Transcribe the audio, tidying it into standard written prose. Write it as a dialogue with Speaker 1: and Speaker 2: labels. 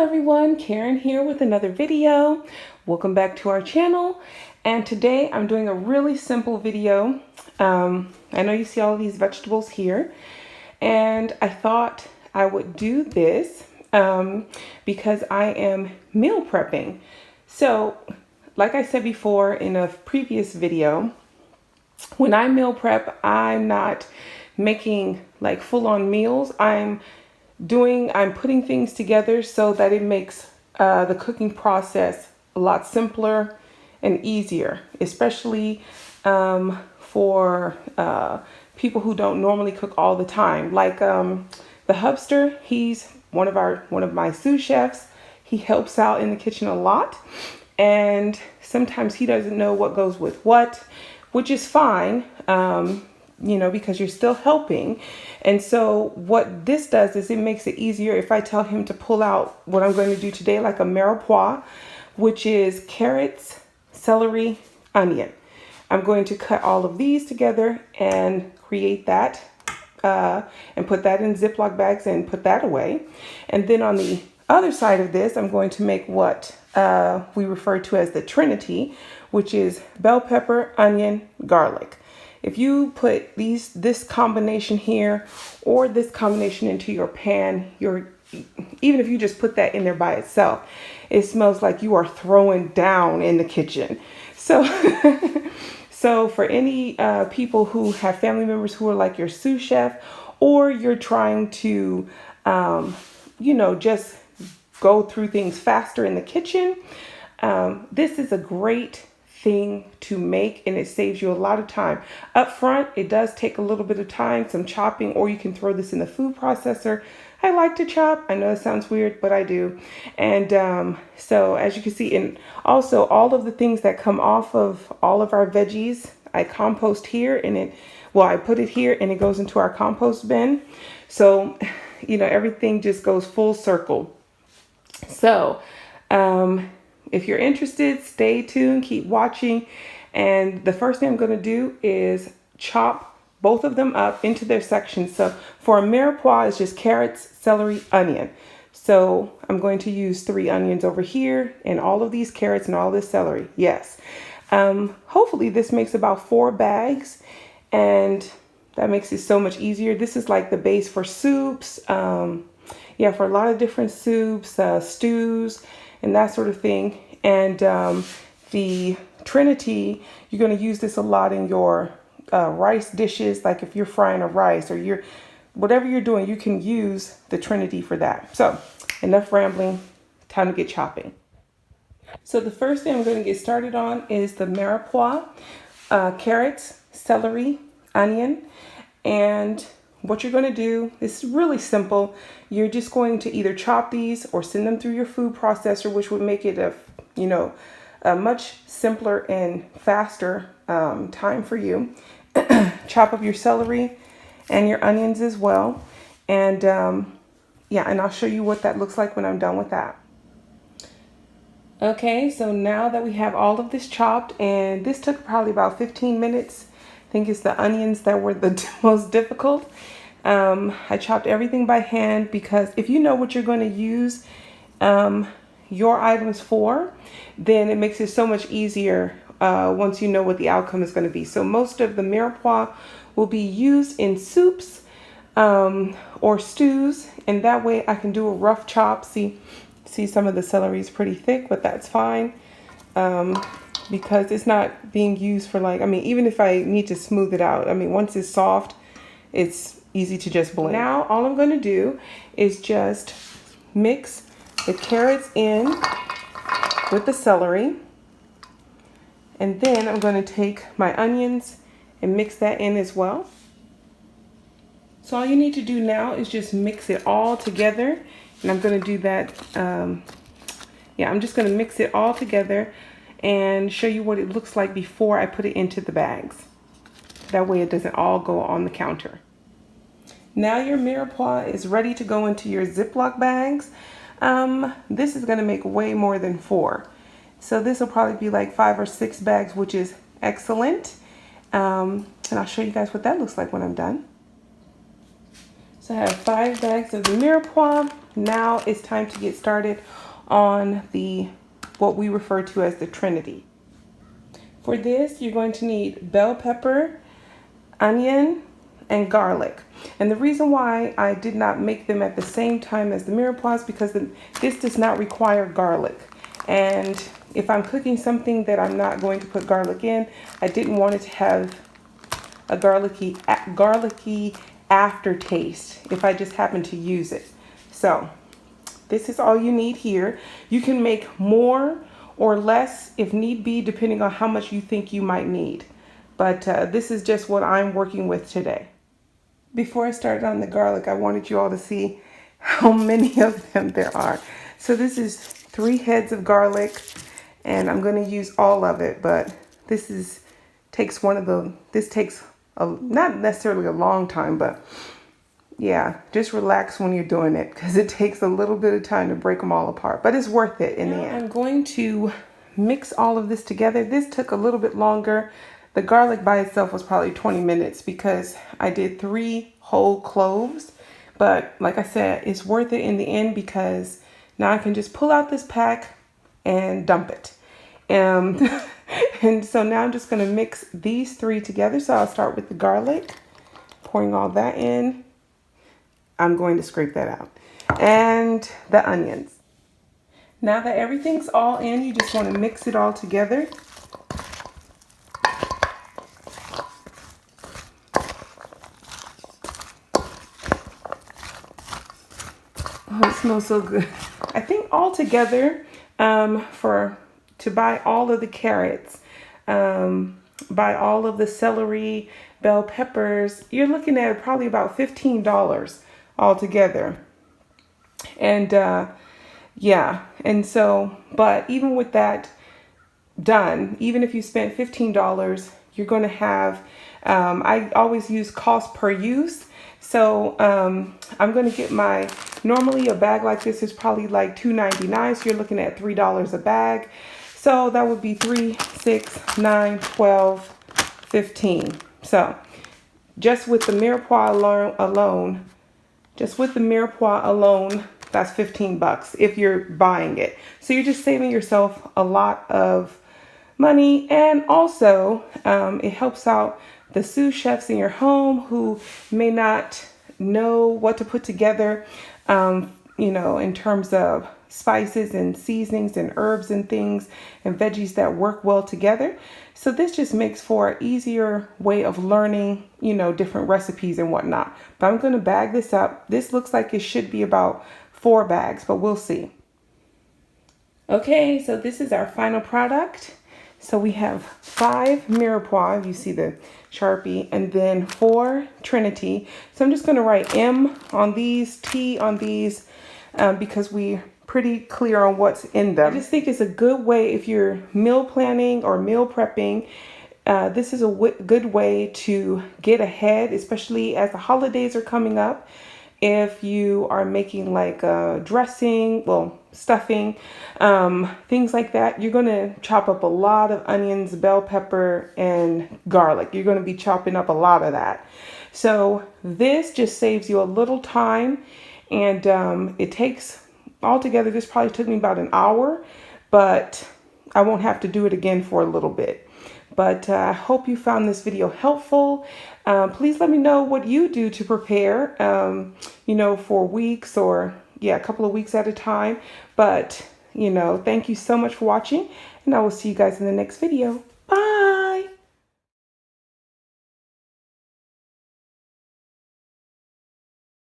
Speaker 1: everyone, Karen here with another video. Welcome back to our channel. And today I'm doing a really simple video. I know you see all these vegetables here, and I thought I would do this because I am meal prepping. So like I said before in a previous video, when I meal prep, I'm not making like full-on meals. I'm putting things together so that it makes the cooking process a lot simpler and easier, especially for people who don't normally cook all the time. Like the hubster, he's one of my sous chefs. He helps out in the kitchen a lot, and sometimes he doesn't know what goes with what, which is fine. You know, because you're still helping. And so what this does is it makes it easier if I tell him to pull out what I'm going to do today, like a Mirepoix, which is carrots, celery, onion. I'm going to cut all of these together and create that and put that in Ziploc bags and put that away. And then on the other side of this, I'm going to make what we refer to as the Trinity, which is bell pepper, onion, garlic. If you put this combination here or this combination into your pan, even if you just put that in there by itself, it smells like you are throwing down in the kitchen. So, so for any people who have family members who are like your sous chef, or you're trying to, you know, just go through things faster in the kitchen, this is a great thing to make, and it saves you a lot of time. Up front, it does take a little bit of time, some chopping, or you can throw this in the food processor. I like to chop. I know it sounds weird, but I do. And so as you can see, and also all of the things that come off of all of our veggies, I compost here, and I put it here and it goes into our compost bin. So, you know, everything just goes full circle. So, if you're interested, stay tuned, keep watching. And the first thing I'm going to do is chop both of them up into their sections. So for a Mirepoix, it's just carrots, celery, onion. So I'm going to use 3 onions over here and all of these carrots and all this celery. Yes. Hopefully this makes about 4 bags, and that makes it so much easier. This is like the base for soups. Yeah, for a lot of different soups, stews, and that sort of thing. And the Trinity, you're going to use this a lot in your rice dishes. Like if you're frying a rice or whatever you're doing, you can use the Trinity for that. So enough rambling, time to get chopping. So the first thing I'm going to get started on is the Mirepoix, carrots, celery, onion. And what you're going to do is really simple. You're just going to either chop these or send them through your food processor, which would make it a much simpler and faster time for you. Chop up your celery and your onions as well. And yeah, and I'll show you what that looks like when I'm done with that. Okay, so now that we have all of this chopped, and this took probably about 15 minutes. I think it's the onions that were the most difficult. I chopped everything by hand because if you know what you're going to use your items for, then it makes it so much easier once you know what the outcome is going to be. So most of the Mirepoix will be used in soups or stews, and that way I can do a rough chop. See some of the celery is pretty thick, but that's fine because it's not being used for even if I need to smooth it out, once it's soft, it's easy to just blend. Now all I'm going to do is just mix the carrots in with the celery, and then I'm going to take my onions and mix that in as well. So all you need to do now is just mix it all together, and I'm going to do that. Yeah, I'm just going to mix it all together and show you what it looks like before I put it into the bags. That way it doesn't all go on the counter. Now your Mirepoix is ready to go into your Ziploc bags. This is going to make way more than 4. So this will probably be like 5 or 6 bags, which is excellent. And I'll show you guys what that looks like when I'm done. So I have 5 bags of the Mirepoix. Now it's time to get started on what we refer to as the Trinity. For this, you're going to need bell pepper, onion, and garlic. And the reason why I did not make them at the same time as the Mirepoix is because this does not require garlic. And if I'm cooking something that I'm not going to put garlic in, I didn't want it to have a garlicky aftertaste if I just happen to use it. So this is all you need here. You can make more or less if need be, depending on how much you think you might need. But this is just what I'm working with today. Before I started on the garlic, I wanted you all to see how many of them there are. So this is 3 heads of garlic, and I'm going to use all of it, but this takes not necessarily a long time, but yeah, just relax when you're doing it because it takes a little bit of time to break them all apart, but it's worth it in the end. I'm going to mix all of this together. This took a little bit longer. The garlic by itself was probably 20 minutes because I did 3 whole cloves, but like I said, it's worth it in the end because now I can just pull out this pack and dump it. And so now I'm just going to mix these 3 together. So I'll start with the garlic, pouring all that in. I'm going to scrape that out. And the onions. Now that everything's all in, you just want to mix it all together. Oh, it smells so good. I think all together, to buy all of the carrots, buy all of the celery, bell peppers, you're looking at probably about $15 altogether. And yeah, and so, but even with that done, even if you spent $15, you're going to have, I always use cost per use. So I'm going to get normally a bag like this is probably like $2.99. So you're looking at $3 a bag. So that would be 3, 6, 9, 12, 15. So just with the Mirepoix alone, that's $15 if you're buying it. So you're just saving yourself a lot of money. And also it helps out the sous chefs in your home who may not know what to put together, in terms of spices and seasonings and herbs and things and veggies that work well together. So this just makes for an easier way of learning, different recipes and whatnot. But I'm going to bag this up. This looks like it should be about 4 bags, but we'll see. Okay, so this is our final product. So we have 5 Mirepoix, you see the Sharpie, and then 4 Trinity. So I'm just going to write M on these, T on these, because we're pretty clear on what's in them. I just think it's a good way if you're meal planning or meal prepping. This is a good way to get ahead, especially as the holidays are coming up. If you are making like dressing, stuffing, things like that, you're going to chop up a lot of onions, bell pepper, and garlic. You're going to be chopping up a lot of that. So this just saves you a little time, and it takes, altogether, this probably took me about an hour, but I won't have to do it again for a little bit. But I hope you found this video helpful. Please let me know what you do to prepare, for weeks or, a couple of weeks at a time. But, thank you so much for watching, and I will see you guys in the next video. Bye.